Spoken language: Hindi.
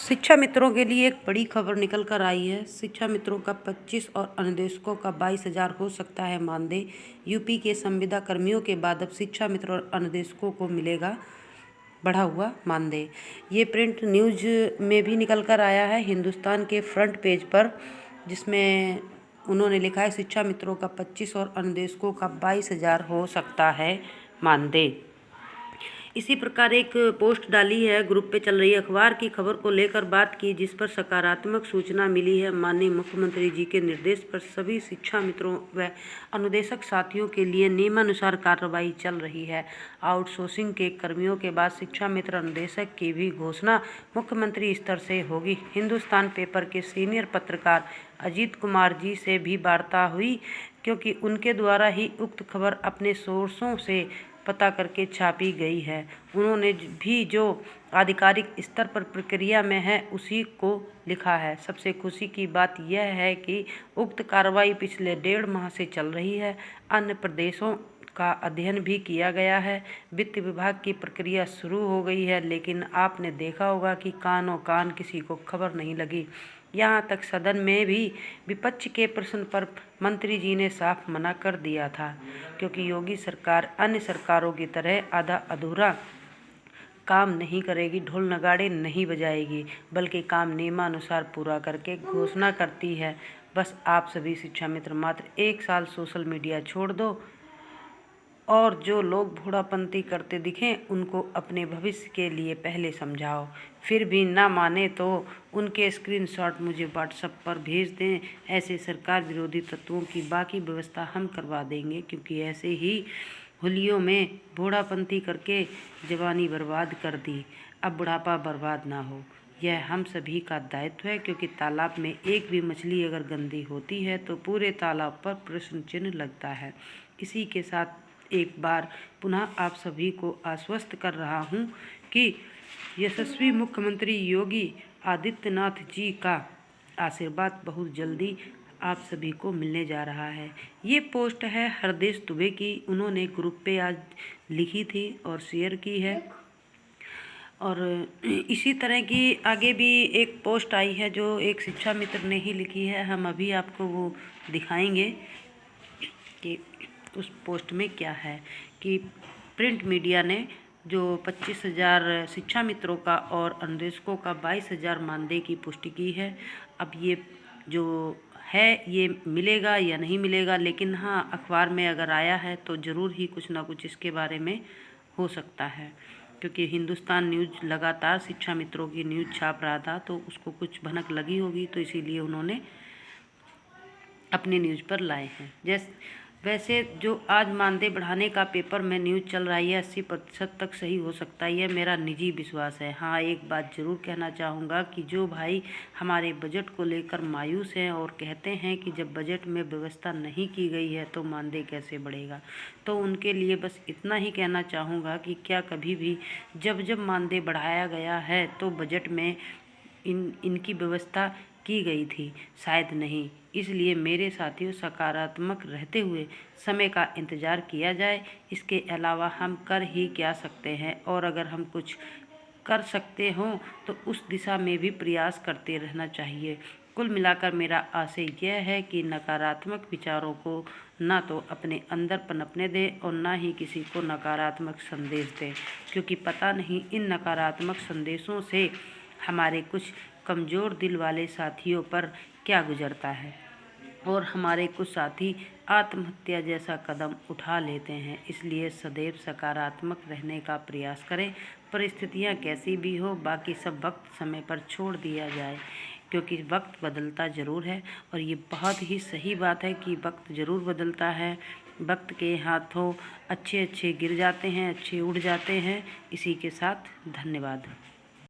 शिक्षा मित्रों के लिए एक बड़ी खबर निकल कर आई है। शिक्षा मित्रों का 25 और अनुदेशकों का 22,000 हो सकता है मानदेय। यूपी के संविदा कर्मियों के बाद अब शिक्षा मित्रों और अनुदेशकों को मिलेगा बढ़ा हुआ मानदेय। ये प्रिंट न्यूज में भी निकल कर आया है हिंदुस्तान के फ्रंट पेज पर, जिसमें उन्होंने लिखा है शिक्षा मित्रों का 25 और अनुदेशकों का 22,000 हो सकता है मानदेय। इसी प्रकार एक पोस्ट डाली है, ग्रुप पे चल रही है, अखबार की खबर को लेकर बात की जिस पर सकारात्मक सूचना मिली है। माननीय मुख्यमंत्री जी के निर्देश पर सभी शिक्षा मित्रों व अनुदेशक साथियों के लिए नियमानुसार कार्रवाई चल रही है। आउटसोर्सिंग के कर्मियों के बाद शिक्षा मित्र अनुदेशक की भी घोषणा मुख्यमंत्री स्तर से होगी। हिंदुस्तान पेपर के सीनियर पत्रकार अजीत कुमार जी से भी वार्ता हुई, क्योंकि उनके द्वारा ही उक्त खबर अपने सोर्सों से पता करके छापी गई है। उन्होंने भी जो आधिकारिक स्तर पर प्रक्रिया में है उसी को लिखा है। सबसे खुशी की बात यह है कि उक्त कार्रवाई पिछले 1.5 माह से चल रही है। अन्य प्रदेशों का अध्ययन भी किया गया है। वित्त विभाग की प्रक्रिया शुरू हो गई है, लेकिन आपने देखा होगा कि कानों कान किसी को खबर नहीं लगी। यहाँ तक सदन में भी विपक्ष के प्रश्न पर मंत्री जी ने साफ मना कर दिया था, क्योंकि योगी सरकार अन्य सरकारों की तरह आधा अधूरा काम नहीं करेगी, ढोल नगाड़े नहीं बजाएगी, बल्कि काम नियमानुसार पूरा करके घोषणा करती है। बस आप सभी शिक्षा मित्र मात्र 1 साल सोशल मीडिया छोड़ दो और जो लोग भोड़ापंती करते दिखें उनको अपने भविष्य के लिए पहले समझाओ। फिर भी ना माने तो उनके स्क्रीनशॉट मुझे व्हाट्सएप पर भेज दें। ऐसे सरकार विरोधी तत्वों की बाकी व्यवस्था हम करवा देंगे, क्योंकि ऐसे ही होलियों में भोड़ापंती करके जवानी बर्बाद कर दी। अब बुढ़ापा बर्बाद ना हो, यह हम सभी का दायित्व है, क्योंकि तालाब में एक भी मछली अगर गंदी होती है तो पूरे तालाब पर प्रश्न चिन्ह लगता है। इसी के साथ एक बार पुनः आप सभी को आश्वस्त कर रहा हूं कि यशस्वी मुख्यमंत्री योगी आदित्यनाथ जी का आशीर्वाद बहुत जल्दी आप सभी को मिलने जा रहा है। ये पोस्ट है हरदेश दुबे की, उन्होंने ग्रुप पे आज लिखी थी और शेयर की है। और इसी तरह की आगे भी एक पोस्ट आई है जो एक शिक्षा मित्र ने ही लिखी है। हम अभी आपको वो दिखाएंगे कि उस पोस्ट में क्या है, कि प्रिंट मीडिया ने जो 25,000 शिक्षा मित्रों का और अनुदेशकों का 22,000 मानदेय की पुष्टि की है। अब ये जो है ये मिलेगा या नहीं मिलेगा, लेकिन हाँ, अखबार में अगर आया है तो ज़रूर ही कुछ ना कुछ इसके बारे में हो सकता है, क्योंकि हिंदुस्तान न्यूज लगातार शिक्षा मित्रों की न्यूज़ छाप रहा था, तो उसको कुछ भनक लगी होगी, तो इसीलिए उन्होंने अपनी न्यूज़ पर लाए हैं। वैसे जो आज मानदेय बढ़ाने का पेपर में न्यूज़ चल रही है 80% तक सही हो सकता है, यह मेरा निजी विश्वास है। हाँ, एक बात ज़रूर कहना चाहूँगा कि जो भाई हमारे बजट को लेकर मायूस हैं और कहते हैं कि जब बजट में व्यवस्था नहीं की गई है तो मानदेय कैसे बढ़ेगा, तो उनके लिए बस इतना ही कहना चाहूँगा कि क्या कभी भी जब मानदेय बढ़ाया गया है तो बजट में इनकी व्यवस्था की गई थी? शायद नहीं। इसलिए मेरे साथियों, सकारात्मक रहते हुए समय का इंतज़ार किया जाए। इसके अलावा हम कर ही क्या सकते हैं, और अगर हम कुछ कर सकते हों तो उस दिशा में भी प्रयास करते रहना चाहिए। कुल मिलाकर मेरा आशय यह है कि नकारात्मक विचारों को ना तो अपने अंदर पनपने दें और ना ही किसी को नकारात्मक संदेश दें, क्योंकि पता नहीं इन नकारात्मक संदेशों से हमारे कुछ कमज़ोर दिल वाले साथियों पर क्या गुजरता है, और हमारे कुछ साथी आत्महत्या जैसा कदम उठा लेते हैं। इसलिए सदैव सकारात्मक रहने का प्रयास करें। परिस्थितियां कैसी भी हो, बाकी सब वक्त समय पर छोड़ दिया जाए, क्योंकि वक्त बदलता ज़रूर है। और ये बहुत ही सही बात है कि वक्त ज़रूर बदलता है। वक्त के हाथों अच्छे गिर जाते हैं, अच्छे उड़ जाते हैं। इसी के साथ धन्यवाद।